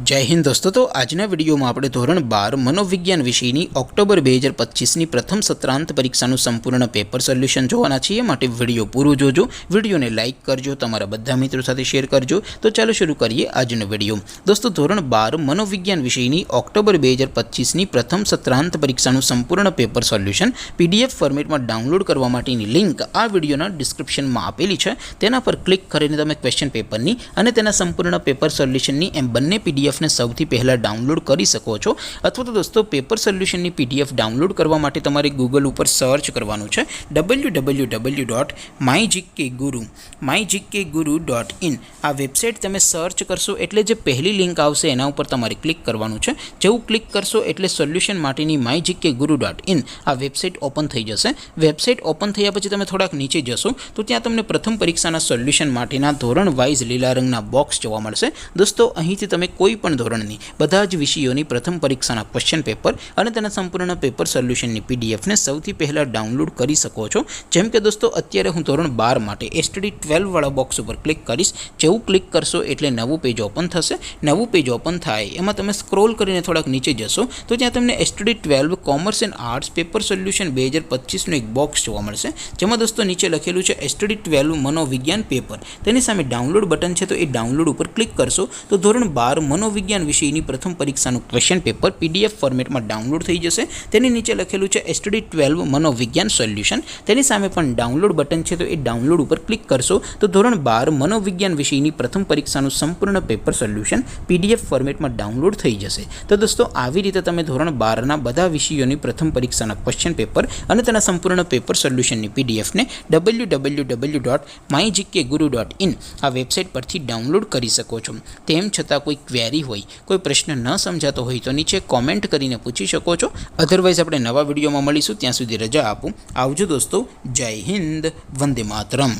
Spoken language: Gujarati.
जय हिंद दोस्तों। तो आजना विडियो में આપણે ધોરણ 12 મનોવિજ્ઞાન વિષયની ઓક્ટોબર 2025ની પ્રથમ સત્રાંત પરીક્ષાનું સંપૂર્ણ પેપર સોલ્યુશન જોવાના છીએ। માટે વિડિયો પૂરો જોજો, વિડિયોને લાઈક કરજો, તમારા બધા મિત્રો સાથે શેર કરજો। તો ચાલો શરૂ કરીએ આજનો વિડિયો। દોસ્તો ધોરણ 12 મનોવિજ્ઞાન વિષયની ઓક્ટોબર 2025ની પ્રથમ સત્રાંત પરીક્ષાનું સંપૂર્ણ પેપર સોલ્યુશન પીડીએફ ફોર્મેટમાં ડાઉનલોડ કરવા માટેની લિંક આ વિડિયોના ડિસ્ક્રિપ્શનમાં આપેલી છે। તેના પર ક્લિક કરીને તમે ક્વેશ્ચન પેપરની અને તેના સંપૂર્ણ પેપર સોલ્યુશનની એમ બંને પીડીએફ ने સૌથી પહેલા ડાઉનલોડ કરી શકો છો। અથવા તો દોસ્તો પેપર સોલ્યુશનની પીડીએફ ડાઉનલોડ કરવા માટે તમારે ગૂગલ ઉપર સર્ચ કરવાનું છે www.mygkguru.in। આ વેબસાઇટ તમે સર્ચ કરશો એટલે જે પહેલી લિંક આવશે એના ઉપર તમારે ક્લિક કરવાનું છે। જેવું ક્લિક કરશો એટલે સોલ્યુશન માટેની mygkguru.in આ વેબસાઇટ ઓપન થઈ જશે। વેબસાઇટ ઓપન થયા પછી તમે થોડાક નીચે જશો તો ત્યાં તમને પ્રથમ પરીક્ષાના સોલ્યુશન માટેના ધોરણ વાઇઝ લીલા રંગના બોક્સ જોવા મળશે। દોસ્તો અહીંથી તમે કોઈ પણ ધોરણની બધા જ વિષયોની પ્રથમ પરીક્ષાના ક્વેશ્ચન પેપર અને તેના સંપૂર્ણ પેપર સોલ્યુશનની પીડીએફને સૌથી પહેલા ડાઉનલોડ કરી શકો છો। જેમ કે દોસ્તો અત્યારે હું ધોરણ 12 માટે એસટીડી 12 વાળા બોક્સ ઉપર ક્લિક કરીશ। જેવું ક્લિક કરશો એટલે નવું પેજ ઓપન થશે। નવું પેજ ઓપન થાય એમાં તમે સ્ક્રોલ કરીને થોડાક નીચે જશો તો ત્યાં તમને STD 12 commerce and arts paper solution 2025નું એક બોક્સ જોવા મળશે। જેમાં દોસ્તો નીચે લખેલું છે એસટીડી 12 મનોવિજ્ઞાન પેપર। તેની સામે ડાઉનલોડ બટન છે, તો એ ડાઉનલોડ ઉપર ક્લિક કરશો તો ધોરણ 12 મનોવિજ્ઞાન વિષયની પ્રથમ પરીક્ષાનું ક્વેશ્ચન પેપર પીડીએફ ફોર્મેટમાં ડાઉનલોડ થઈ જશે। તેની નીચે લખેલું છે એસટીડી 12 મનોવિજ્ઞાન સોલ્યુશન। તેની સામે પણ ડાઉનલોડ બટન છે, તો એ ડાઉનલોડ ઉપર ક્લિક કરશો તો ધોરણ 12 મનોવિજ્ઞાન વિષયની પ્રથમ પરીક્ષાનું સંપૂર્ણ પેપર સોલ્યુશન પીડીએફ ફોર્મેટમાં ડાઉનલોડ થઈ જશે। તો દોસ્તો આવી રીતે તમે ધોરણ 12ના બધા વિષયોની પ્રથમ પરીક્ષાના ક્વેશ્ચન પેપર અને તેના સંપૂર્ણ પેપર સોલ્યુશનની પીડીએફને www.mygkguru.in આ વેબસાઇટ પરથી ડાઉનલોડ કરી શકો છો। તેમ છતાં કોઈ ક્વેરી હોય, કોઈ પ્રશ્ન ન સમજાતો હોય તો નીચે કોમેન્ટ કરીને પૂછી શકો છો। અધરવાઇઝ આપણે નવા વિડીયોમાં મળીશું, ત્યાં સુધી રજા આપો। આવજો દોસ્તો, જય હિન્દ, વંદે માતરમ।